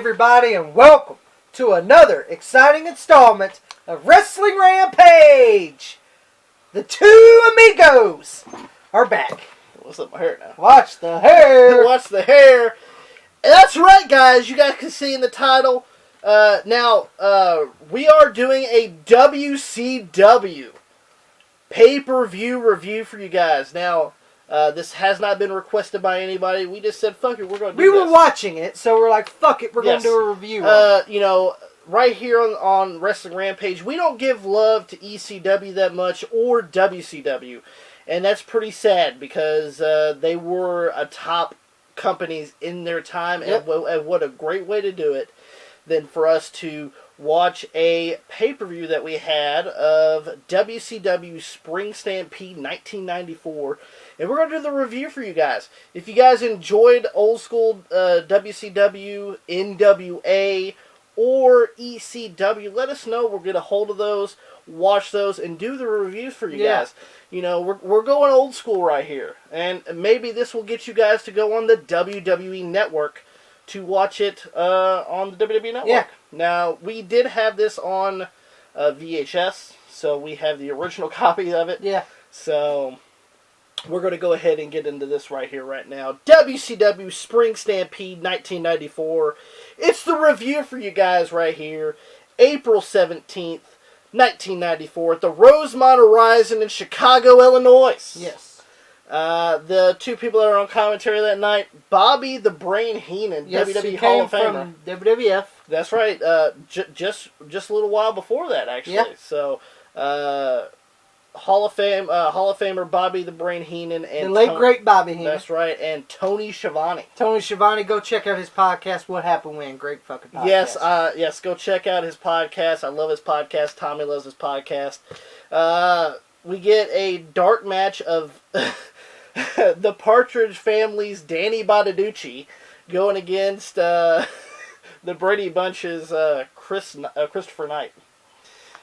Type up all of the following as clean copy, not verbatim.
everybody, and welcome to another exciting installment of Wrestling Rampage. The two amigos are back. What's up my hair now? Watch the hair. Watch the hair. And that's right, guys. You guys can see in the title. Now, we are doing a WCW pay-per-view review for you guys. Now, this has not been requested by anybody. We just said, fuck it, we're going to do this. We were watching it, so we're like, fuck it, we're going to do a review. You know, right here on Wrestling Rampage, we don't give love to ECW that much, or WCW. And that's pretty sad, because they were a top companies in their time, and what a great way to do it than for us to watch a pay-per-view that we had of WCW Spring Stampede 1994. And we're going to do the review for you guys. If you guys enjoyed old school WCW, NWA, or ECW, let us know. We'll get a hold of those, watch those, and do the reviews for you guys. You know, we're going old school right here. And maybe this will get you guys to go on the WWE Network to watch it on the WWE Network. Yeah. Now, we did have this on VHS, so we have the original copy of it. Yeah. So we're going to go ahead and get into this right here, right now. WCW Spring Stampede 1994. It's the review for you guys right here. April 17th, 1994 at the Rosemont Horizon in Chicago, Illinois. Yes. The two people that are on commentary that night, Bobby the Brain Heenan, WWE Hall of Famer. From WWF. That's right. Just a little while before that, actually. Yeah. So, Hall of Famer Bobby the Brain Heenan and the late great Bobby Heenan. That's right, and Tony Schiavone. Tony Schiavone, go check out his podcast. What Happened When? Great fucking podcast. Yes, go check out his podcast. I love his podcast. Tommy loves his podcast. We get a dark match of the Partridge Family's Danny Bonaducci going against the Brady Bunch's Christopher Knight,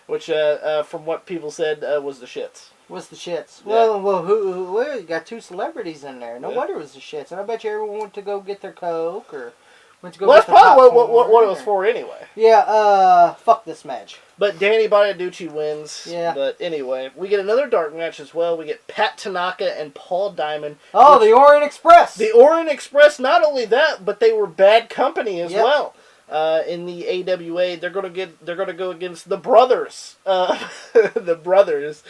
which, from what people said, was the shits. Was the shits. Yeah. Well, you got two celebrities in there. No wonder it was the shits. And I bet you everyone went to go get their Coke or went to go Well, get that's probably what it was for anyway. Yeah, fuck this match. But Danny Bonaducci wins. Yeah. But anyway, we get another dark match as well. We get Pat Tanaka and Paul Diamond. Oh, the Orient Express. The Orient Express, not only that, but they were bad company as well. In the AWA, they're gonna go against the brothers. The brothers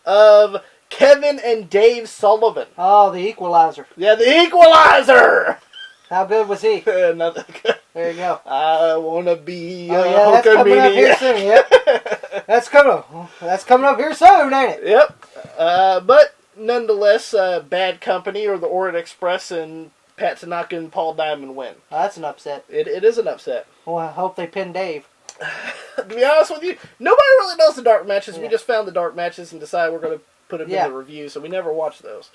of Kevin and Dave Sullivan. Oh, the Equalizer. Yeah, the Equalizer! How good was he? Nothing good. There you go. I wanna be that's coming up here soon. Yep. That's coming up here soon, ain't it? Yep. But nonetheless, bad company, or the Orient Express, and Pat Tanaka and Paul Diamond win. Oh, that's an upset. It is an upset. Well, I hope they pin Dave. To be honest with you, nobody really knows the dark matches. Yeah. We just found the dark matches and decided we're going to put them in the review, so we never watched those.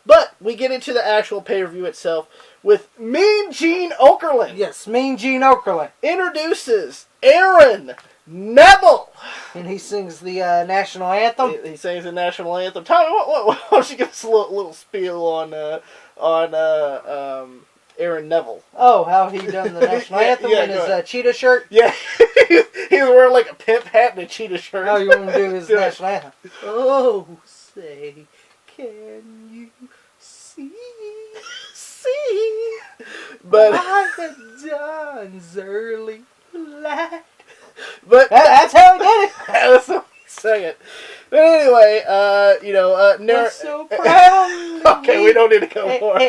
But we get into the actual pay-per-view itself with Mean Gene Okerlund. Yes, Mean Gene Okerlund. Introduces Aaron Neville. And he sings the national anthem. He sings the national anthem. Tommy, why don't you give us a little spiel on Aaron Neville? Oh, how he done the national anthem in his cheetah shirt? Yeah, he was wearing like a pimp hat and a cheetah shirt. Oh, you want to do his national anthem? Oh, say, can you see? But by the dawn's early light. But that's how he did it. That's how he sang it. But anyway, we're so proud. Okay, we don't need to go more.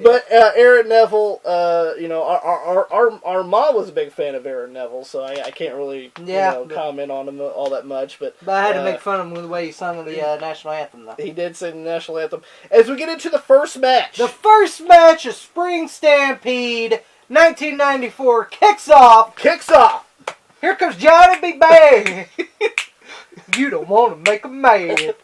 But Aaron Neville, our mom was a big fan of Aaron Neville, so I can't really comment on him all that much. But I had to make fun of him with the way he sung the national anthem, though. He did sing the national anthem. As we get into the first match. The first match of Spring Stampede 1994 kicks off. Here comes Johnny B. Bang. You don't want to make him mad.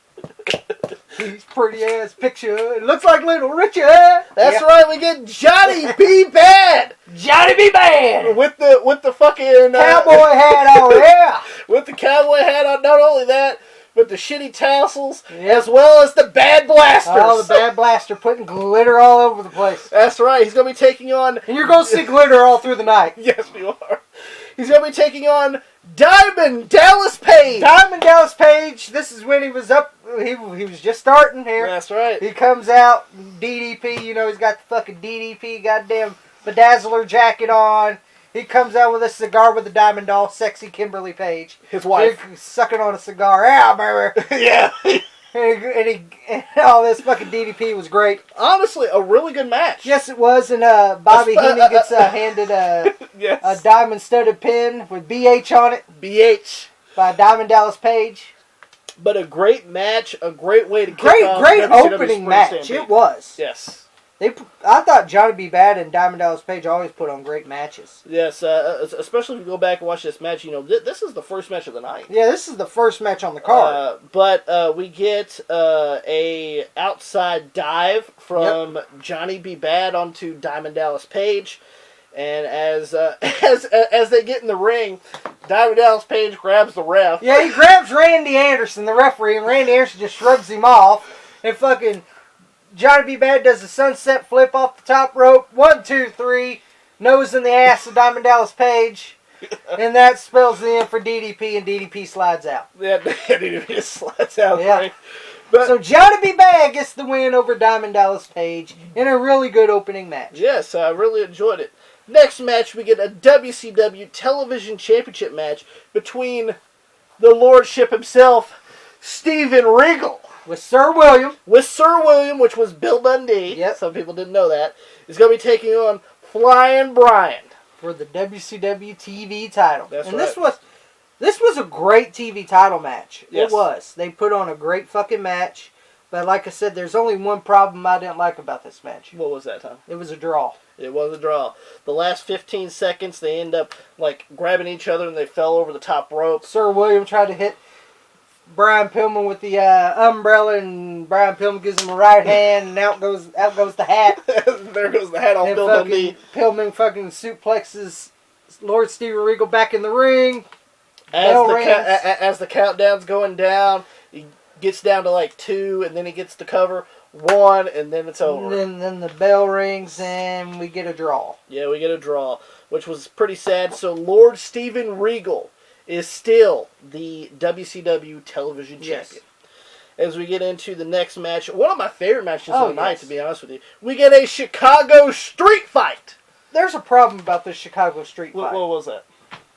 He's pretty ass picture. It looks like Little Richard. That's right. We get Johnny B. Bad. Johnny B. Bad with the fucking cowboy hat on. Yeah. With the cowboy hat on. Not only that, with the shitty tassels, as well as the bad blasters. Oh, the bad blaster putting glitter all over the place. That's right. He's going to be taking on... And you're going to see glitter all through the night. Yes, you are. He's going to be taking on Diamond Dallas Page. Diamond Dallas Page. This is when he was up. He was just starting here. That's right. He comes out, DDP. You know, he's got the fucking DDP goddamn bedazzler jacket on. He comes out with a cigar with the Diamond Doll, sexy Kimberly Page. His wife. He's sucking on a cigar. Yeah, baby. Yeah. and all this fucking DDP was great. Honestly, a really good match. Yes, it was. And Bobby Heenan gets handed yes. a diamond studded pin with BH on it. BH. By Diamond Dallas Page. But a great match, a great way to kick off Great WCW opening match. Stampede. It was. Yes. I thought Johnny B. Bad and Diamond Dallas Page always put on great matches. Yes, especially if you go back and watch this match, you know, this is the first match of the night. Yeah, this is the first match on the card. But we get a outside dive from Johnny B. Bad onto Diamond Dallas Page. And as they get in the ring, Diamond Dallas Page grabs the ref. Yeah, he grabs Randy Anderson, the referee, and Randy Anderson just shrugs him off. And fucking Johnny B. Bad does a sunset flip off the top rope. 1, 2, 3. Nose in the ass of Diamond Dallas Page. And that spells the end for DDP, and DDP slides out. Yeah, DDP slides out. Yeah. Right? But, so Johnny B. Bad gets the win over Diamond Dallas Page in a really good opening match. Yes, I really enjoyed it. Next match, we get a WCW Television Championship match between the Lordship himself, Steven Regal. With Sir William. With Sir William, which was Bill Dundee. Yep. Some people didn't know that. He's going to be taking on Flying Brian. For the WCW TV title. That's and right. This was a great TV title match. Yes. It was. They put on a great fucking match. But like I said, there's only one problem I didn't like about this match. What was that, Tom? It was a draw. It was a draw. The last 15 seconds, they end up like grabbing each other and they fell over the top rope. Sir William tried to hit Brian Pillman with the umbrella, and Brian Pillman gives him a right hand, and out goes the hat. There goes the hat on and Bill Dundee. Pillman fucking suplexes Lord Steven Regal back in the ring. As the countdown's going down, he gets down to like 2, and then he gets the cover 1, and then it's over. And then the bell rings, and we get a draw. Yeah, we get a draw, which was pretty sad. So Lord Steven Regal is still the WCW Television Champion. As we get into the next match, one of my favorite matches of the night, to be honest with you, we get a Chicago Street Fight. There's a problem about this Chicago Street Fight. What was that?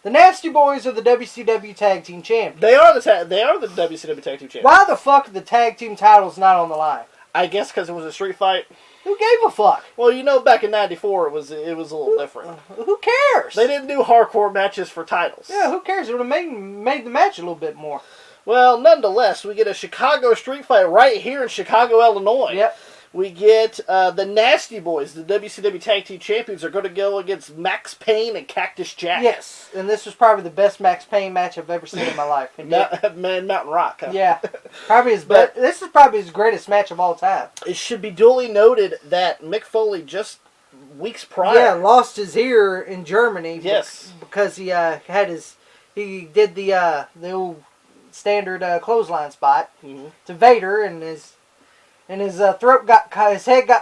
The Nasty Boys are the WCW Tag Team Champions. They are the WCW Tag Team Champions. Why the fuck are the Tag Team titles not on the line? I guess because it was a street fight. Who gave a fuck? Well, you know, back in '94, it was a little different. Who cares? They didn't do hardcore matches for titles. Yeah, who cares? It would have made the match a little bit more. Well, nonetheless, we get a Chicago Street Fight right here in Chicago, Illinois. Yep. We get the Nasty Boys, the WCW Tag Team Champions, are going to go against Max Payne and Cactus Jack. Yes, and this was probably the best Max Payne match I've ever seen in my life. Mountain Rock. Huh? Yeah, probably his best. This is probably his greatest match of all time. It should be duly noted that Mick Foley just weeks prior, lost his ear in Germany. Yes, because he did the old standard clothesline spot to Vader, and his his head got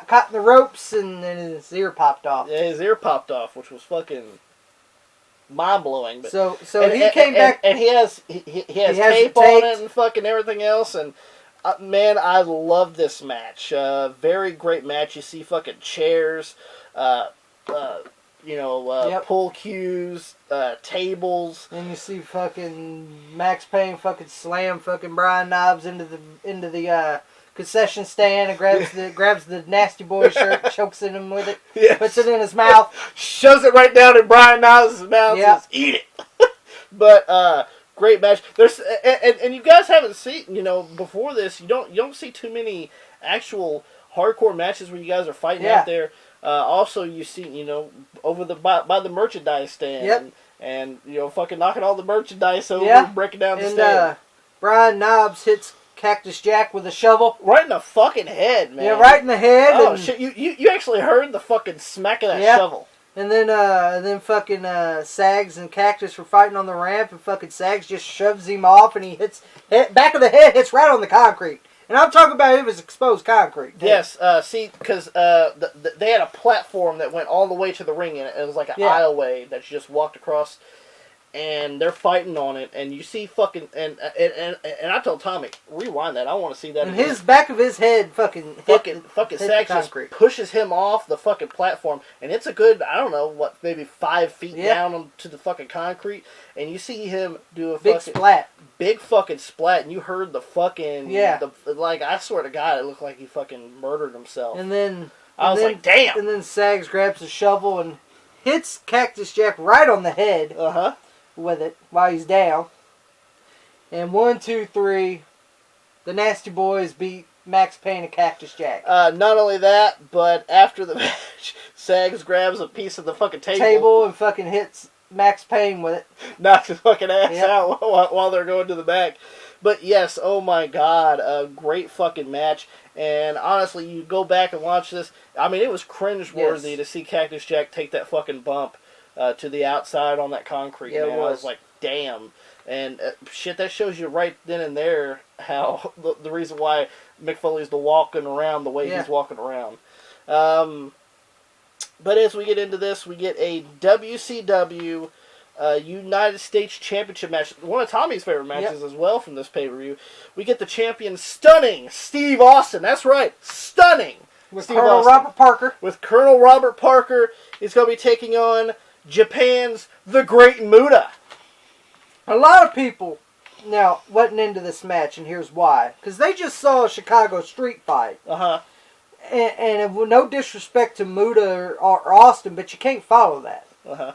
caught in the ropes, and then his ear popped off. Yeah, his ear popped off, which was fucking mind blowing. So he came back, and he has tape on it and fucking everything else. And man, I love this match. Very great match. You see fucking chairs, pull cues, tables. And you see fucking Max Payne fucking slam fucking Brian Knobbs into the concession stand and grabs the Nasty Boy shirt, chokes in him with it, puts it in his mouth, shoves it right down in Brian Knobbs' mouth, and says, "Eat it." But great match. There's and you guys haven't seen, before this, you don't see too many actual hardcore matches where you guys are fighting out there. Also, you see, over by the merchandise stand, and fucking knocking all the merchandise over, breaking down the stand. Brian Knobbs hits Cactus Jack with a shovel. Right in the fucking head, man. Yeah, right in the head. Oh, shit. You actually heard the fucking smack of that shovel. And then fucking Sags and Cactus were fighting on the ramp, and fucking Sags just shoves him off, and he back of the head hits right on the concrete. And I'm talking about it was exposed concrete. Too. Yes, see, because they had a platform that went all the way to the ring, and it was like an aisleway that you just walked across, and they're fighting on it, and you see fucking, and I told Tommy, rewind that, I want to see that. And his back of his head fucking Sags just pushes him off the fucking platform, and it's a good, I don't know, what, maybe 5 feet down to the fucking concrete, and you see him do a big splat. Big fucking splat, and you heard the fucking, like, I swear to God, it looked like he fucking murdered himself. And then, I was like, damn! And then Sags grabs a shovel and hits Cactus Jack right on the head with it while he's down. And 1, 2, 3, the Nasty Boys beat Max Payne and Cactus Jack. Not only that, but after the match, Sags grabs a piece of the fucking table and fucking hits Max Payne with it. Knocks his fucking ass out while they're going to the back. But yes, oh my God, a great fucking match. And honestly, you go back and watch this, I mean, it was cringeworthy to see Cactus Jack take that fucking bump to the outside on that concrete. Yeah, man. I was like, damn. And shit, that shows you right then and there how the reason why Mick Foley's walking around the way he's walking around. But as we get into this, we get a WCW United States Championship match. One of Tommy's favorite matches as well from this pay-per-view. We get the champion, Stunning Steve Austin. That's right, Stunning. With Colonel Robert Parker. With Colonel Robert Parker. He's going to be taking on Japan's The Great Muta. A lot of people now wasn't into this match, and here's why. Because they just saw a Chicago street fight. And no disrespect to Muta or Austin, but you can't follow that.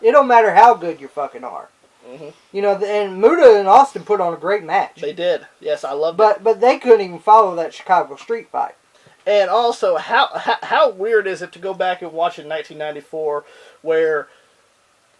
It don't matter how good you fucking are. You know, and Muta and Austin put on a great match. They did. Yes, I loved it. But they couldn't even follow that Chicago street fight. And also, how weird is it to go back and watch in 1994 where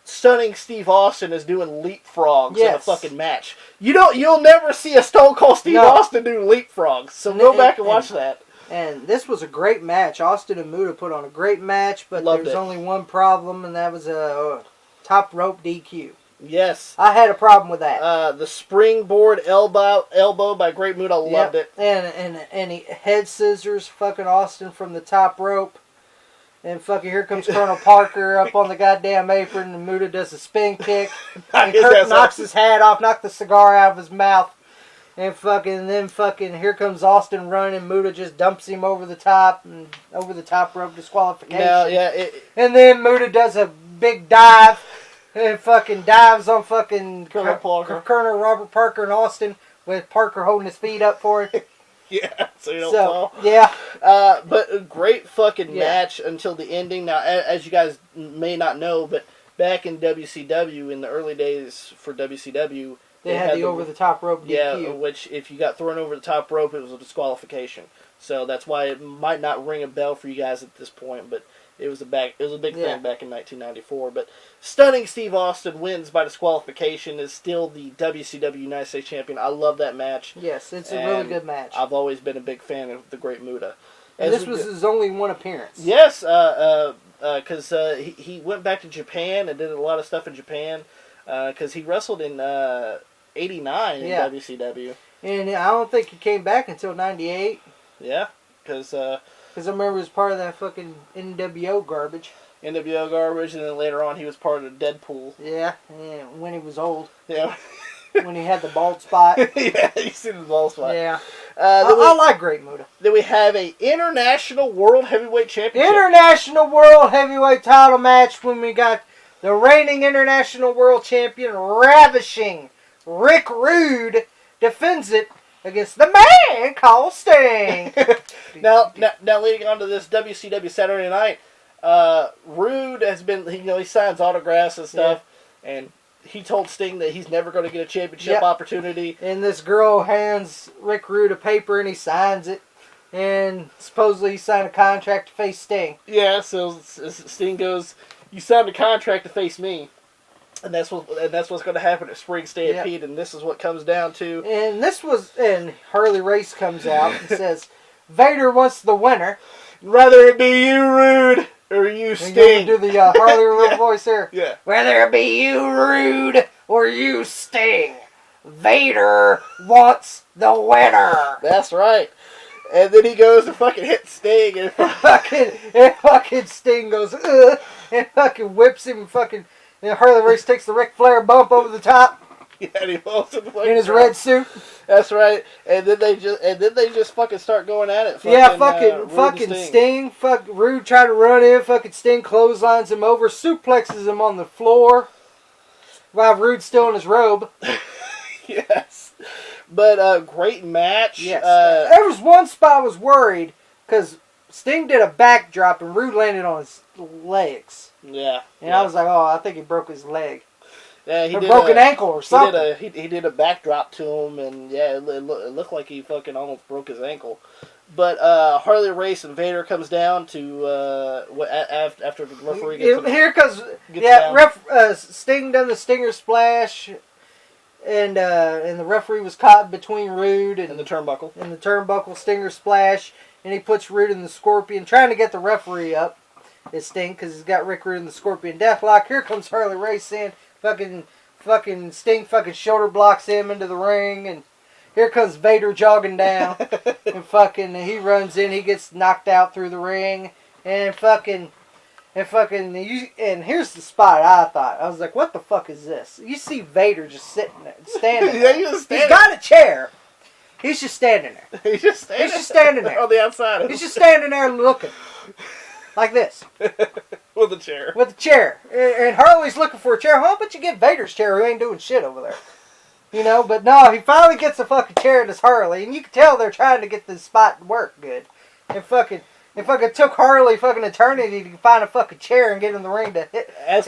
Stunning Steve Austin is doing leapfrogs in a fucking match? You'll never see a Stone Cold Steve Austin do leapfrogs. So go back and watch that. And this was a great match. Austin and Muta put on a great match, but there's only one problem, and that was a top rope DQ. Yes. I had a problem with that. The springboard elbow by Great Muta. Loved it. And he head scissors fucking Austin from the top rope. And fucking here comes Colonel Parker up on the goddamn apron, and Muta does a spin kick. And Kurt knocks his hat off, knocked the cigar out of his mouth. And then here comes Austin running. Muta just dumps him over the top rope disqualification. And then Muta does a big dive and fucking dives on fucking Colonel Robert Parker and Austin with Parker holding his feet up for it. So you don't fall. Yeah. But a great fucking match until the ending. Now, as you guys may not know, but back in WCW, in the early days for WCW, they had the over-the-top rope DQ. Yeah, which if you got thrown over the top rope, it was a disqualification. So that's why it might not ring a bell for you guys at this point, but it was a big thing back in 1994. But Stunning Steve Austin wins by disqualification, is still the WCW United States Champion. I love that match. Yes, it's a really good match. I've always been a big fan of the Great Muta. And this was his only one appearance. Yes, because he went back to Japan and did a lot of stuff in Japan. Because he wrestled in 89 in WCW. And I don't think he came back until 98. Yeah, because I remember he was part of that fucking NWO garbage. And then later on he was part of Deadpool. Yeah, when he was old. Yeah. When he had the bald spot. Yeah, you see the bald spot. Yeah. I like Great Muta. Then we have a International World Heavyweight Championship. International World Heavyweight title match when we got the reigning International World Champion, Ravishing Rick Rude, defends it against the man called Sting. now leading on to this WCW Saturday Night, Rude has been, he signs autographs and stuff, and he told Sting that he's never going to get a championship opportunity. And this girl hands Rick Rude a paper and he signs it. And supposedly he signed a contract to face Sting. Yeah, so Sting goes, "You signed a contract to face me." And that's what's going to happen at Spring Stampede, and this is what comes down to. And Harley Race comes out and says, "Vader wants the winner. Rather it be you, Rude." Or you Sting. And you do the Harley voice there. Yeah. Whether it be you, Rude, or you, Sting, Vader wants the winner. That's right. And then he goes to fucking hit Sting, and fucking Sting goes, and fucking whips him, and Harley Race takes the Ric Flair bump over the top. Yeah, and he falls in his red suit. That's right. And then they just fucking start going at it. Fucking Sting. Rude tried to run in. Fucking Sting clotheslines him over, suplexes him on the floor while Rude's still in his robe. Yes. But great match. Yes. There was one spot I was worried because Sting did a backdrop and Rude landed on his legs. Yeah. And I was like, oh, I think he broke his leg. Yeah, he or did broke an ankle or something. He did a backdrop to him, and yeah, it looked like he fucking almost broke his ankle. But Harley Race and Vader comes down to after the referee gets here comes Sting done the Stinger Splash, and the referee was caught between Rude and the turnbuckle. And the turnbuckle Stinger Splash, and he puts Rude in the Scorpion, trying to get the referee up. It's Sting because he's got Rick Rude in the Scorpion Deathlock. Here comes Harley Race in. Fucking Sting fucking shoulder blocks him into the ring, and here comes Vader jogging down, and he runs in, he gets knocked out through the ring, and here's the spot I was like, what the fuck is this? You see Vader just sitting there, standing there. He's got a chair. He's just standing there. He's just standing there. On the outside. He's just standing there looking. Like this. With a chair. With a chair. And Harley's looking for a chair. How about you get Vader's chair who ain't doing shit over there? You know, but no, he finally gets a fucking chair in his Harley. And you can tell they're trying to get this spot to work good. And fucking took Harley fucking eternity to find a fucking chair and get in the ring to hit. And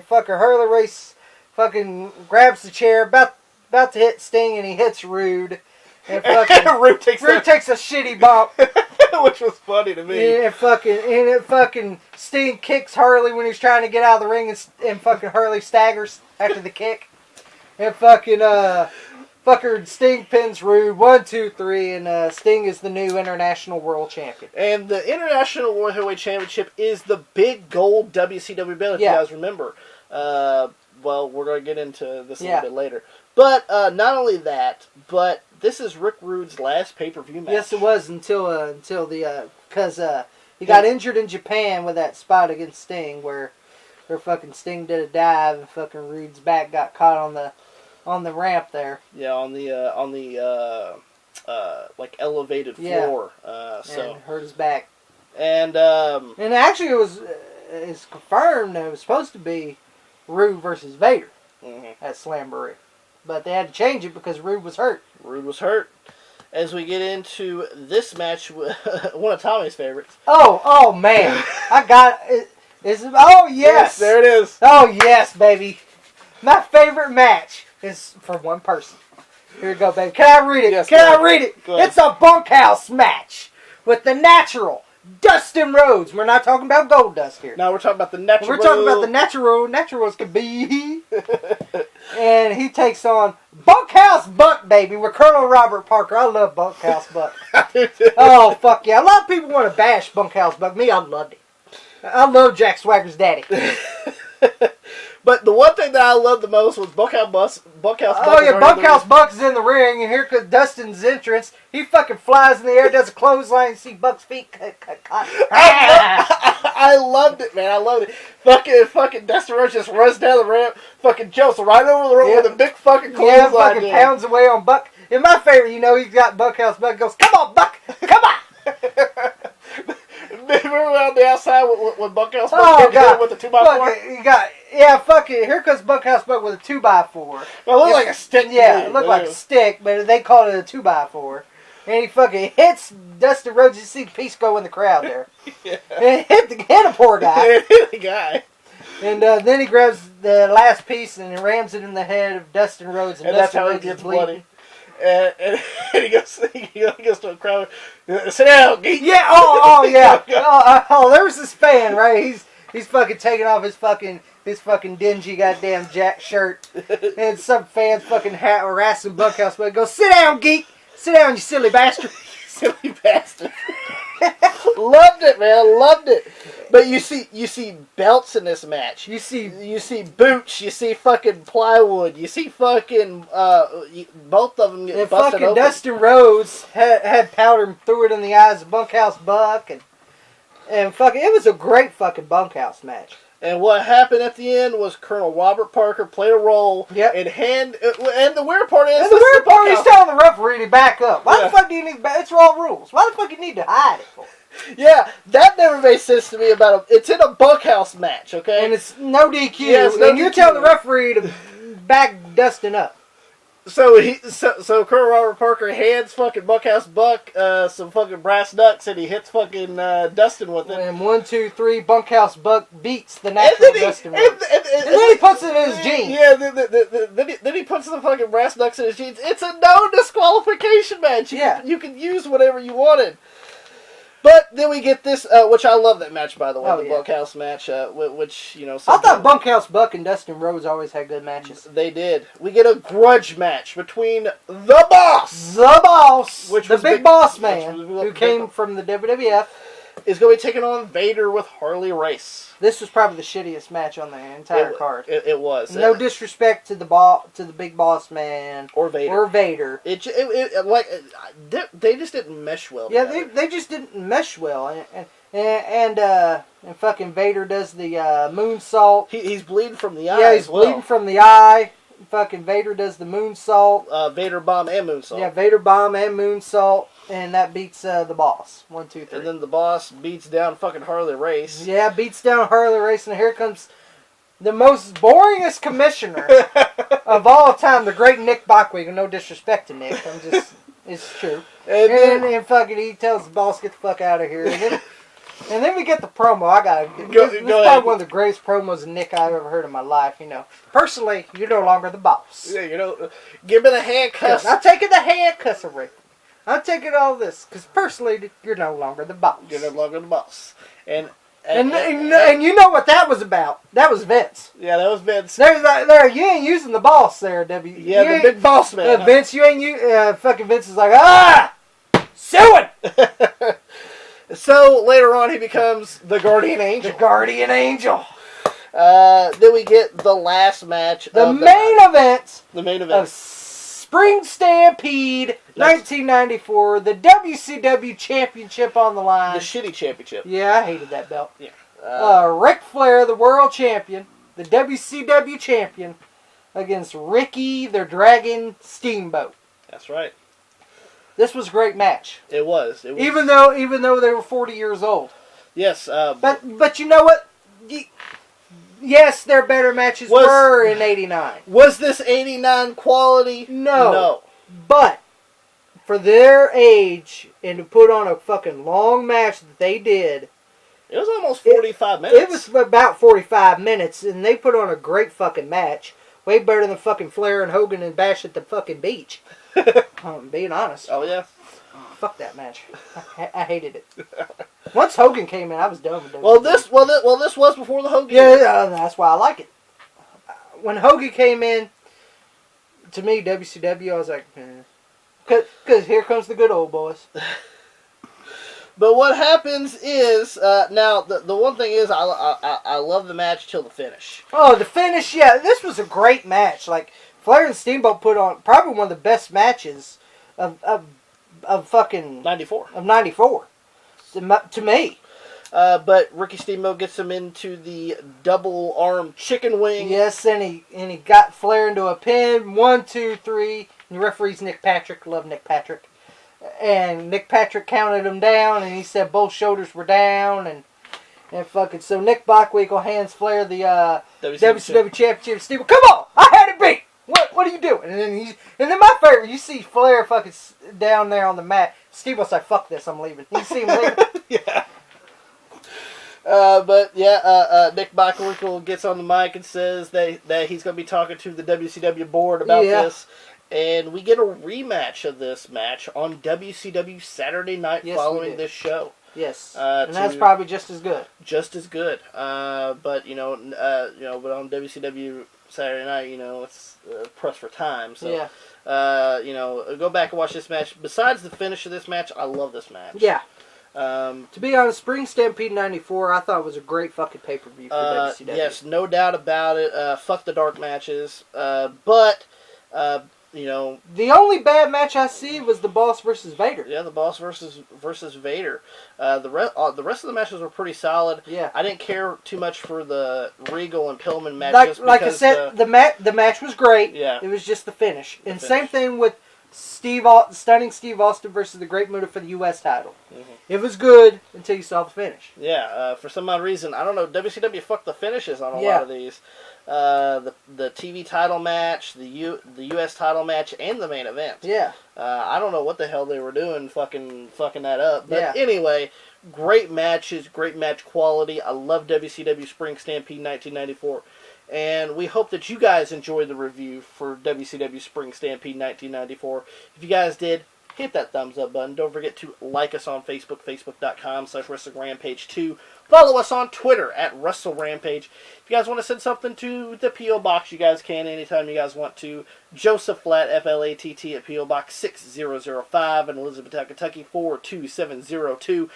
fucking Harley Race fucking grabs the chair, about to hit Sting, and he hits Rude. And fucking Rude takes a shitty bump. Which was funny to me. And fucking Sting kicks Harley when he's trying to get out of the ring, and fucking Harley staggers after the kick. And fucker Sting pins Rude 1, 2, 3, and Sting is the new International World Champion. And the International World Heavyweight Championship is the big gold WCW belt, if you guys remember. Well, we're going to get into this a little bit later. But not only that, but this is Rick Rude's last pay-per-view match. Yes, it was until because he got injured in Japan with that spot against Sting where fucking Sting did a dive and fucking Rude's back got caught on the ramp there. Yeah, on the like elevated floor. So and hurt his back. And actually it's confirmed that it was supposed to be Rude versus Vader at Slamboree. But they had to change it because Rude was hurt. Rude was hurt. As we get into this match, one of Tommy's favorites. Oh man. I got it. Oh, yes. There it is. Oh, yes, baby. My favorite match is for one person. Here we go, baby. Can I read it? Yes, Can I read it? Go ahead. It's a bunkhouse match with the natural Dustin Rhodes. We're not talking about Gold Dust here. No, we're talking about the natural. We're talking about the natural as can be. And he takes on Bunkhouse Buck, baby, with Colonel Robert Parker. I love Bunkhouse Buck. Oh, fuck yeah. A lot of people want to bash Bunkhouse Buck. Me, I loved it. I love Jack Swagger's daddy. But the one thing that I loved the most was Bunkhouse Buck. Oh, yeah, Bunkhouse Buck is in the ring, and here comes Dustin's entrance. He fucking flies in the air, does a clothesline, and see Buck's feet. I loved it, man. I loved it. Fucking Dustin Rhodes just runs down the ramp, fucking jumps right over the rope with a big fucking clothesline. Yeah, fucking pounds away on Buck. And my favorite, he's got Bunkhouse Buck goes, come on, Buck, come on. Remember on the outside when Bunkhouse Buck came in with the 2x4? Fuck it. Here comes Bunkhouse Buck with a 2x4. Well, it looked like a stick. Yeah, it looked like a stick, but they called it a 2x4. And he fucking hits Dustin Rhodes. You see the piece go in the crowd there. Yeah. And hit a poor guy. Hit the guy. And then he grabs the last piece and rams it in the head of Dustin Rhodes. And that's how he gets bloody. And he goes to a crowd. Sit down, geek. Yeah. Yeah. There was this fan, right? He's fucking taking off his fucking dingy goddamn jack shirt, and some fans fucking harassing Bunkhouse. But goes, sit down, geek. Sit down, you silly bastard. Silly bastard. Loved it, man. Loved it. But you see belts in this match. You see boots. You see fucking plywood. You see fucking both of them get busted fucking open. Dustin Rhodes had powder and threw it in the eyes of Bunkhouse Buck, and fucking it was a great fucking bunkhouse match. And what happened at the end was Colonel Robert Parker played a role. Yep. And the weird part is... And the weird part is telling the referee to back up. Why the fuck do you need to back? It's raw rules. Why the fuck you need to hide it for? Yeah, that never made sense to me about it's in a bunkhouse match, okay? And it's no DQ. Yeah, it's no DQ. You're telling the referee to back Dustin up. So Colonel Robert Parker hands fucking Bunkhouse Buck some fucking brass knucks, and he hits fucking Dustin with it. And 1, 2, 3, Bunkhouse Buck beats the natural Dustin Rhodes. And then he puts it in his jeans. Yeah, then he puts the fucking brass knucks in his jeans. It's a no disqualification match. You can use whatever you wanted. But then we get this, which I love that match, by the way, the Bunkhouse match, which, you know... I thought Bunkhouse Buck and Dustin Rhodes always had good matches. They did. We get a grudge match between the Boss! The Boss! Which the was big boss man, who came from the WWF. Is going to be taking on Vader with Harley Race. This was probably the shittiest match on the entire card. It was. No disrespect to the big boss man or Vader. They just didn't mesh well. Yeah, together. they just didn't mesh well, and fucking Vader does the moonsault. He's bleeding from the eye. Yeah, he's bleeding from the eye. Fucking Vader does the moonsault. Vader bomb and moonsault. Yeah, Vader bomb and moonsault. And that beats the Boss. 1, 2, 3. And then the Boss beats down fucking Harley Race. Yeah, beats down Harley Race. And here comes the most boringest commissioner of all time, the great Nick Bockwinkel. No disrespect to Nick. It's true. And fucking he tells the Boss, get the fuck out of here. And then we get the promo. This is probably one of the greatest promos of Nick I've ever heard in my life. You know, personally, you're no longer the boss. Yeah, you know, give me the handcuffs. I'm taking the handcuffs away. I'm taking all this because personally, you're no longer the boss. You're no longer the boss. And you know what that was about? That was Vince. Yeah, that was Vince. You ain't using the boss there, W. Yeah, the big boss man. Vince, you ain't fucking Vince is like, suing. So later on, he becomes the Guardian Angel. The Guardian Angel. Then we get the last match. The main event. The main event. Of Spring Stampede 1994. The WCW Championship on the line. The shitty championship. Yeah, I hated that belt. Yeah. Ric Flair, the world champion. The WCW champion. Against Ricky the Dragon Steamboat. That's right. This was a great match. It was. Even though they were 40 years old. Yes. But you know what? Yes, their better matches were in '89. Was this '89 quality? No. But for their age and to put on a fucking long match that they did, it was almost 45 minutes. It was about 45 minutes, and they put on a great fucking match. Way better than fucking Flair and Hogan and Bash at the fucking beach. I'm being honest. Oh, yeah? Fuck that match. I hated it. Once Hogan came in, I was done with it. Well, this was before the Hogan. Yeah, that's why I like it. When Hogan came in, to me, WCW, I was like, because here comes the good old boys. But what happens is, now, the one thing is, I love the match till the finish. Oh, the finish, yeah. This was a great match. Like, Flair and Steamboat put on probably one of the best matches of fucking... 94. Of 94. To me. But Ricky Steamboat gets him into the double arm chicken wing. Yes, and he got Flair into a pin. 1, 2, 3. And the referee's Nick Patrick. Love Nick Patrick. And Nick Patrick counted him down, and he said both shoulders were down, and fucking so Nick Bockwinkel hands Flair the WCW Championship. Steve, come on, I had it beat. What are you doing? And then my favorite, you see Flair fucking down there on the mat. Steve will say, "Fuck this, I'm leaving." You see him leaving. Yeah. Nick Bockwinkel gets on the mic and says that he's going to be talking to the WCW board about this. And we get a rematch of this match on WCW Saturday night following this show. Yes, and that's probably just as good. Just as good. But on WCW Saturday night, it's press for time. So, go back and watch this match. Besides the finish of this match, I love this match. Yeah. To be honest, Spring Stampede 94, I thought was a great fucking pay-per-view for WCW. Yes, no doubt about it. Fuck the dark matches. But, you know... The only bad match I see was the Boss versus Vader. Yeah, the Boss versus Vader. The rest of the matches were pretty solid. Yeah. I didn't care too much for the Regal and Pillman matches. Like I said, the match was great. Yeah. It was just the finish. And same thing with Stunning Steve Austin versus the Great Muta for the U.S. title. Mm-hmm. It was good until you saw the finish. Yeah, for some odd reason, I don't know, WCW fucked the finishes on a lot of these. The TV title match, the U.S. title match, and the main event. Yeah. I don't know what the hell they were doing fucking that up. But anyway, great matches, great match quality. I love WCW Spring Stampede 1994. And we hope that you guys enjoyed the review for WCW Spring Stampede 1994. If you guys did, hit that thumbs up button. Don't forget to like us on Facebook, facebook.com/WrestlingRampage2. Follow us on Twitter at WrestleRampage. If you guys want to send something to the P.O. Box, you guys can anytime you guys want to. Joseph Flatt, F-L-A-T-T, at P.O. Box 6005 in Elizabethtown, Kentucky 42702.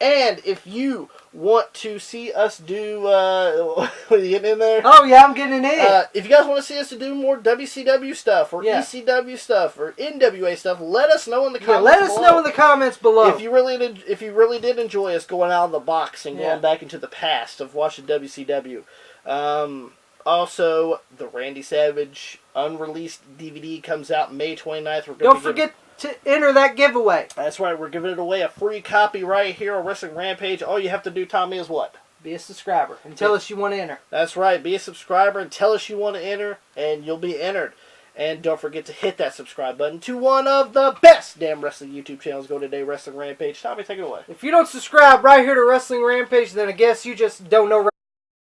And if you want to see us do... are you getting in there? Oh, yeah, I'm getting in. If you guys want to see us do more WCW stuff, or ECW stuff, or NWA stuff, let us know in the comments let us know in the comments below. If you really did enjoy us going out of the box and going back into the past of watching WCW. Also, the Randy Savage Unreleased DVD comes out May 29th. Don't forget to enter that giveaway. That's right. We're giving it away, a free copy right here on Wrestling Rampage. All you have to do, Tommy, is what? Be a subscriber and tell us you want to enter. That's right. Be a subscriber and tell us you want to enter, and you'll be entered. And don't forget to hit that subscribe button to one of the best damn wrestling YouTube channels. Go today, Wrestling Rampage. Tommy, take it away. If you don't subscribe right here to Wrestling Rampage, then I guess you just don't know